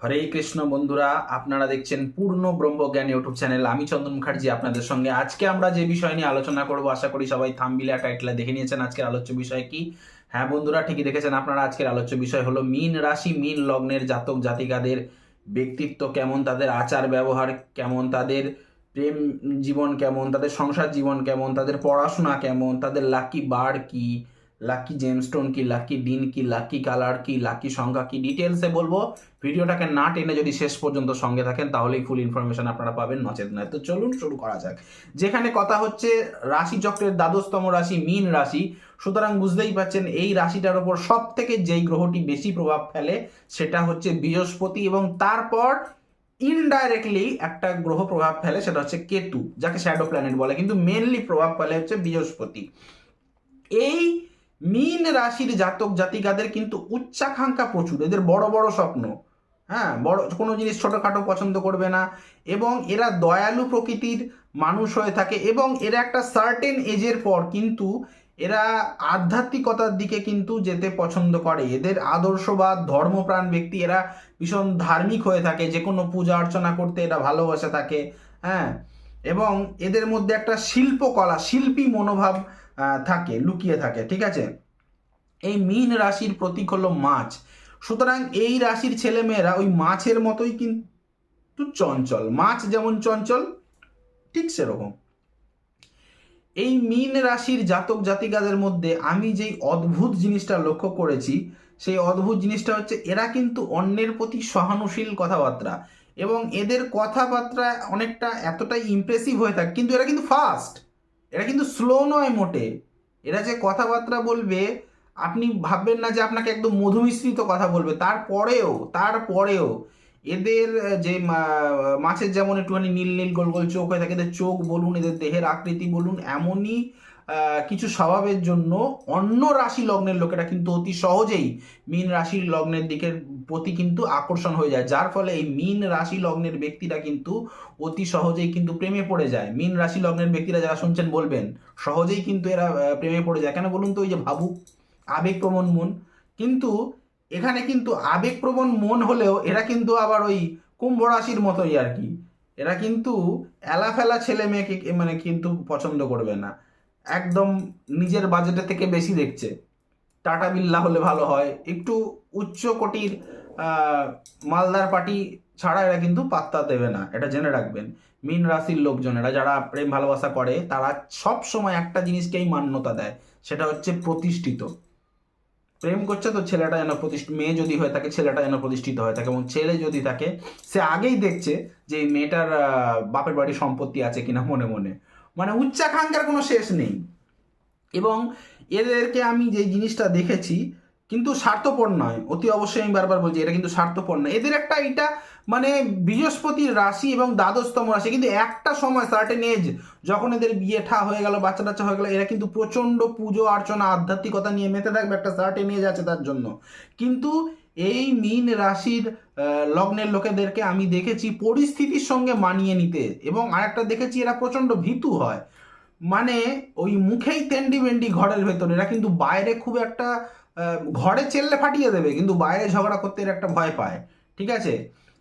হরে কৃষ্ণ বন্ধুরা, আপনারা দেখছেন পূর্ণ ব্রহ্মজ্ঞান ইউটিউব চ্যানেল। আমি চন্দন মুখার্জি আপনাদের সঙ্গে। আজকে আমরা যে বিষয় নিয়ে আলোচনা করব, আশা করি সবাই থাম্বনেল আর টাইটেলে দেখে নিয়েছেন আজকের আলোচ্য বিষয় কি। হ্যাঁ বন্ধুরা, ঠিকই দেখেছেন আপনারা। আজকের আলোচ্য বিষয় হলো মীন রাশি, মীন লগ্নের জাতক জাতিকাদের ব্যক্তিত্ব কেমন, তাদের আচার ব্যবহার কেমন, তাদের প্রেম জীবন কেমন, তাদের সংসার জীবন কেমন, তাদের পড়াশোনা কেমন, তাদের লাকি বার কি, লাকি জেমস্টোন কি, লাকি দিন কি, লাকি কালার কি, লাকি সংখ্যা কি, ডিটেলসে বলবো। ভিডিওটাকে না টেনে যদি শেষ পর্যন্ত সঙ্গে থাকেন তাহলেই ফুল ইনফরমেশন আপনারা পাবেন, নচেত নয়। তো চলুন শুরু করা যাক। যেখানে কথা হচ্ছে রাশি চক্রের দ্বাদশতম রাশি মীন রাশি, সুতরাং বুঝতেই পারছেন এই রাশিটার ওপর সব থেকে যেই গ্রহটি বেশি প্রভাব ফেলে সেটা হচ্ছে বৃহস্পতি, এবং তারপর ইনডাইরেক্টলি একটা গ্রহ প্রভাব ফেলে, সেটা হচ্ছে কেতু, যাকে শ্যাডো প্ল্যানেট বলে, কিন্তু মেনলি প্রভাব ফেলে হচ্ছে বৃহস্পতি। এই মীন রাশির জাতক জাতিকাদের কিন্তু উচ্চাকাঙ্ক্ষা প্রচুর, এদের বড় বড় স্বপ্ন। হ্যাঁ, বড় কোনো জিনিস ছোটোখাটো পছন্দ করবে না, এবং এরা দয়ালু প্রকৃতির মানুষ হয়ে থাকে, এবং এরা একটা সার্টেন এজের পর কিন্তু এরা আধ্যাত্মিকতার দিকে কিন্তু যেতে পছন্দ করে। এদের আদর্শবাদ, ধর্মপ্রাণ ব্যক্তি, এরা ভীষণ ধার্মিক হয়ে থাকে, যে কোনো পূজা অর্চনা করতে এরা ভালোবাসে থাকে। হ্যাঁ, এবং এদের মধ্যে একটা শিল্পকলা, শিল্পী মনোভাব থাকে, লুকিয়ে থাকে। ঠিক আছে, এই মীন রাশির প্রতীক হলো মাছ, সুতরাং এই রাশির ছেলেমেয়েরা ওই মাছের মতোই কিন্তু চঞ্চল। মাছ যেমন চঞ্চল, ঠিক সেরকম এই মীন রাশির জাতক জাতিকাদের মধ্যে আমি যেই অদ্ভুত জিনিসটা লক্ষ্য করেছি, সেই অদ্ভুত জিনিসটা হচ্ছে এরা কিন্তু অন্যের প্রতি সহানুশীল কথাবার্তা, এবং এদের কথাবার্তা অনেকটা এতটাই ইমপ্রেসিভ হয়ে থাকে। কিন্তু এরা কিন্তু ফাস্ট, এরা কিন্তু স্লো নয় মোটে। এরা যে কথাবার্তা বলবে, আপনি ভাববেন না যে আপনাকে একদম মধুমিশ্রিত কথা বলবে। তারপরেও এদের যে মাছের যেমন একটুখানি নীল নীল গোল গোল চোখ হয়ে থাকে, এদের চোখ বলুন, এদের দেহের আকৃতি বলুন, এমনই কিছু স্বভাবের জন্য অন্য রাশি লগ্নের লোকেরা কিন্তু অতি সহজেই মীন রাশির লগ্নের দিকের প্রতি কিন্তু আকর্ষণ হয়ে যায়, যার ফলে এই মীন রাশি লগ্নের ব্যক্তিরা কিন্তু অতি সহজেই কিন্তু প্রেমে পড়ে যায়। মীন রাশি লগ্নের ব্যক্তিরা যারা শুনছেন বলবেন, সহজেই কিন্তু এরা প্রেমে পড়ে যায়। কেন বলুন তো? ওই যে ভাবুক, আবেগপ্রবণ মন। কিন্তু এখানে কিন্তু আবেগপ্রবণ মন হলেও এরা কিন্তু আবার ওই কুম্ভ রাশির মতোই আর কি। এরা কিন্তু এলাফেলা ছেলে মেয়েকে মানে কিন্তু পছন্দ করবে না, একদম নিজের বাজেটের থেকে বেশি দেখছে। টাটা বিল্লা হলে ভালো হয়, একটু উচ্চ কোটির মালদার পার্টি ছাড়া এরা কিন্তু পাত্তা দেবে না, এটা জেনে রাখবেন। মীন রাশির লোকজনেরা যারা প্রেম ভালোবাসা করে, তারা সব সময় একটা জিনিসকেই মান্যতা দেয়, সেটা হচ্ছে প্রতিষ্ঠিত। প্রেম করছে তো ছেলেটা যেন প্রতিষ্ঠিত, মেয়ে যদি হয়ে থাকে ছেলেটা যেন প্রতিষ্ঠিত হয়ে থাকে, এবং ছেলে যদি থাকে সে আগেই দেখছে যে এই মেয়েটার বাপের বাড়ির সম্পত্তি আছে কিনা মনে মনে। মানে উচ্চাকাঙ্ক্ষার কোনো শেষ নেই। এবং এদেরকে আমি যে জিনিসটা দেখেছি, কিন্তু স্বার্থপর নয়, অতি অবশ্যই আমি বারবার বলছি এটা কিন্তু স্বার্থপর নয়। এদের একটা এটা মানে বৃহস্পতির রাশি এবং দ্বাদশতম রাশি, কিন্তু একটা সময় সার্টেন এজ যখন এদের বিয়ে ঠা হয়ে গেল, বাচ্চা টাচ্চা হয়ে গেল, এরা কিন্তু প্রচণ্ড পুজো অর্চনা আধ্যাত্মিকতা নিয়ে মেতে থাকবে, একটা সার্টেন এজ আছে তার জন্য। কিন্তু এই মীন রাশির লগ্নের লোকেদেরকে আমি দেখেছি পরিস্থিতির সঙ্গে মানিয়ে নিতে, এবং আরেকটা দেখেছি এরা প্রচণ্ড ভীতু হয়। মানে ওই মুখেই তেন্ডি বেন্ডি ঘরের ভেতরে, এরা কিন্তু বাইরে খুব একটা ঘরে চেল্লে ফাটিয়ে দেবে, কিন্তু বাইরে ঝগড়া করতে এরা একটা ভয় পায়। ঠিক আছে,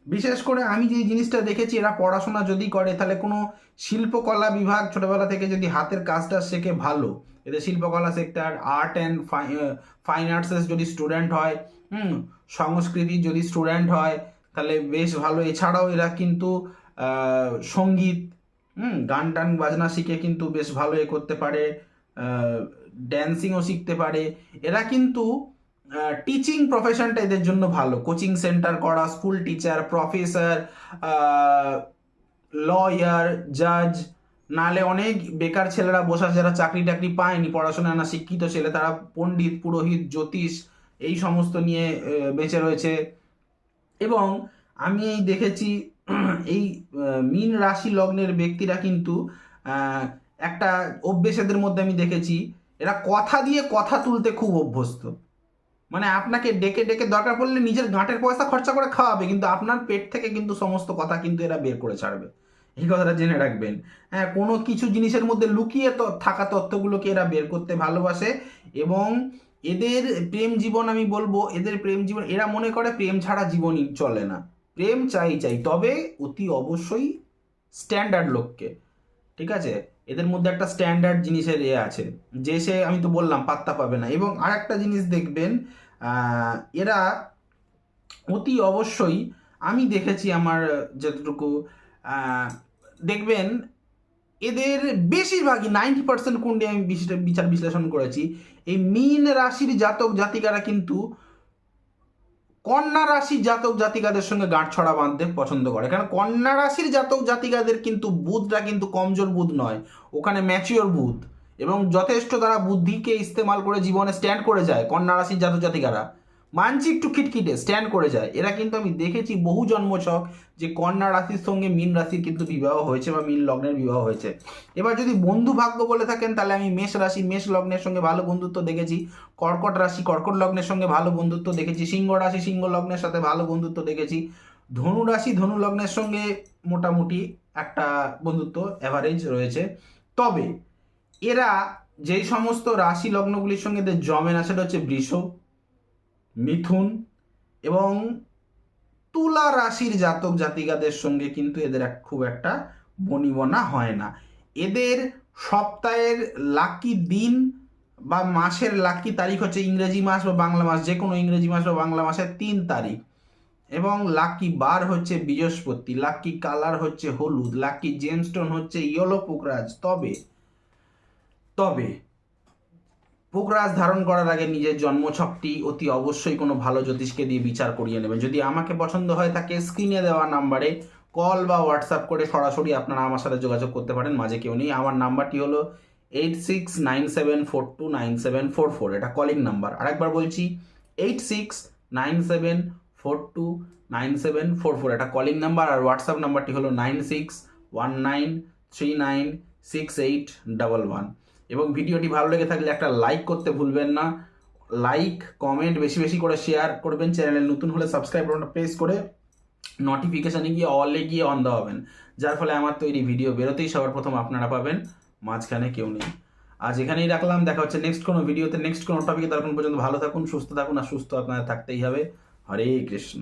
বিশেষ করে আমি যে জিনিসটা দেখেছি, এরা পড়াশোনা যদি করে তাহলে কোনো শিল্পকলা বিভাগ ছোটবেলা থেকে যদি হাতের কাজটা শেখে ভালো, এদের শিল্পকলা সেক্টর, আর্ট অ্যান্ড ফাইন আর্টসের যদি স্টুডেন্ট হয়, সংস্কৃতির যদি স্টুডেন্ট হয়, তাহলে বেশ ভালো। এছাড়াও এরা কিন্তু সঙ্গীত, গান টান বাজনা শিখে কিন্তু বেশ ভালো এ করতে পারে, ড্যান্সিংও শিখতে পারে। এরা কিন্তু টিচিং প্রফেশনটা এদের জন্য ভালো, কোচিং সেন্টার করা, স্কুল টিচার, প্রফেসর, লয়ার, জাজ। নালে অনেক বেকার ছেলেরা বসে আছে যারা চাকরি টাকরি পায়নি, পড়াশোনা না শিক্ষিত ছেলে, তারা পণ্ডিত, পুরোহিত, জ্যোতিষ এই সমস্ত নিয়ে বেঁচে রয়েছে। এবং আমি এই দেখেছি এই মীন রাশি লগ্নের ব্যক্তিরা কিন্তু একটা অভ্যেস এদের মধ্যে আমি দেখেছি, এরা কথা দিয়ে কথা তুলতে খুব অভ্যস্ত। মানে আপনাকে ডেকে ডেকে দরকার পড়লে নিজের গাঁটের পয়সা খরচা করে খাওয়াবে, কিন্তু আপনার পেট থেকে কিন্তু সমস্ত কথা কিন্তু এরা বের করে ছাড়বে, এই কথাটা জেনে রাখবেন। হ্যাঁ, কোনো কিছু জিনিসের মধ্যে লুকিয়ে থাকা তথ্যগুলোকে এরা বের করতে ভালোবাসে। এবং এদের প্রেম জীবন, আমি বলবো এদের প্রেম জীবন, এরা মনে করে প্রেম ছাড়া জীবনই চলে না। প্রেম চাই, তবে অতি অবশ্যই স্ট্যান্ডার্ড লোককে, ঠিক আছে? এদের মধ্যে একটা স্ট্যান্ডার্ড জিনিসের আছে, যে সে আমি তো বললাম পাত্তা পাবে না। এবং আর একটা জিনিস দেখবেন, এরা অতি অবশ্যই, আমি দেখেছি আমার যতটুকু, দেখবেন এদের বেশিরভাগই 90% কুণ্ডে আমি বিচার বিশ্লেষণ করেছি, এই মীন রাশির জাতক জাতিকারা কিন্তু কন্যা রাশির জাতক জাতিকাদের সঙ্গে গাঁটছড়া বাঁধতে পছন্দ করে। কারণ কন্যা রাশির জাতক জাতিকাদের কিন্তু বুধটা কিন্তু কমজোর বুধ নয়, ওখানে ম্যাচিওর বুধ, এবং যথেষ্ট তারা বুদ্ধিকে ইস্তেমাল করে জীবনে স্ট্যান্ড করে যায়। কন্যা রাশির জাতক জাতিকারা মানছি একটু খিটখিটে স্ট্যান্ড করে যায়। এরা কিন্তু আমি দেখেছি বহু জন্মছক যে কন্যা রাশির সঙ্গে মীন রাশির কিন্তু বিবাহ হয়েছে বা মীন লগ্নের বিবাহ হয়েছে। এবার যদি বন্ধু ভাগ্য বলে থাকেন, তাহলে আমি মেষ রাশি মেষ লগ্নের সঙ্গে ভালো বন্ধুত্ব দেখেছি, কর্কট রাশি কর্কট লগ্নের সঙ্গে ভালো বন্ধুত্ব দেখেছি, সিংহ রাশি সিংহ লগ্নের সাথে ভালো বন্ধুত্ব দেখেছি, ধনু রাশি ধনু লগ্নের সঙ্গে মোটামুটি একটা বন্ধুত্ব অ্যাভারেজ রয়েছে। তবে এরা যেই সমস্ত রাশি লগ্নগুলির সঙ্গে এদের জমে না, সেটা হচ্ছে বৃষ, মিথুন এবং তুলা রাশির জাতক জাতিকাদের সঙ্গে কিন্তু এদের খুব একটা বনিবনা হয় না। এদের সপ্তাহের লাকি দিন বা মাসের লাকি তারিখ হচ্ছে ইংরেজি মাস বা বাংলা মাস, যে কোনো ইংরেজি মাস বা বাংলা মাসের 3 তারিখ, এবং লাকি বার হচ্ছে বৃহস্পতি, লাকি কালার হচ্ছে হলুদ, লাকি জেমস্টোন হচ্ছে ইয়েলো পোকরাজ। তবে পোকরাজ ধারণ করার আগে নিজের জন্মছকটি অতি অবশ্যই কোনো ভালো জ্যোতিষকে দিয়ে বিচার করিয়ে নেবেন। যদি আমাকে পছন্দ হয় তাকে স্ক্রিনে দেওয়া নাম্বারে কল বা হোয়াটসঅ্যাপ করে সরাসরি আপনারা আমার সাথে যোগাযোগ করতে পারেন, মাঝে কেউ নেই। আমার নাম্বারটি হলো 8697429744, এটা কলিং নাম্বার। আরেকবার বলছি 8697429744, এটা কলিং নাম্বার। আর হোয়াটসঅ্যাপ নাম্বারটি হলো 9619396811। এবং ভিডিওটি ভালো লেগে থাকলে একটা লাইক করতে ভুলবেন না, লাইক কমেন্ট বেশি বেশি করে শেয়ার করবেন। চ্যানেলে নতুন হলে সাবস্ক্রাইব বাটনটা প্রেস করে নোটিফিকেশানে গিয়ে অলে গিয়ে অন দেওয়াবেন, যার ফলে আমার তৈরি ভিডিও বেরোতেই সবার প্রথম আপনারা পাবেন, মাঝখানে কেউ নেই। আজ এখানেই রাখলাম, দেখা হচ্ছে নেক্সট কোনো ভিডিওতে নেক্সট কোনো টপিকে। তখন পর্যন্ত ভালো থাকুন, সুস্থ থাকুন, আর সুস্থ আপনাদের থাকতেই হবে। হরে কৃষ্ণ।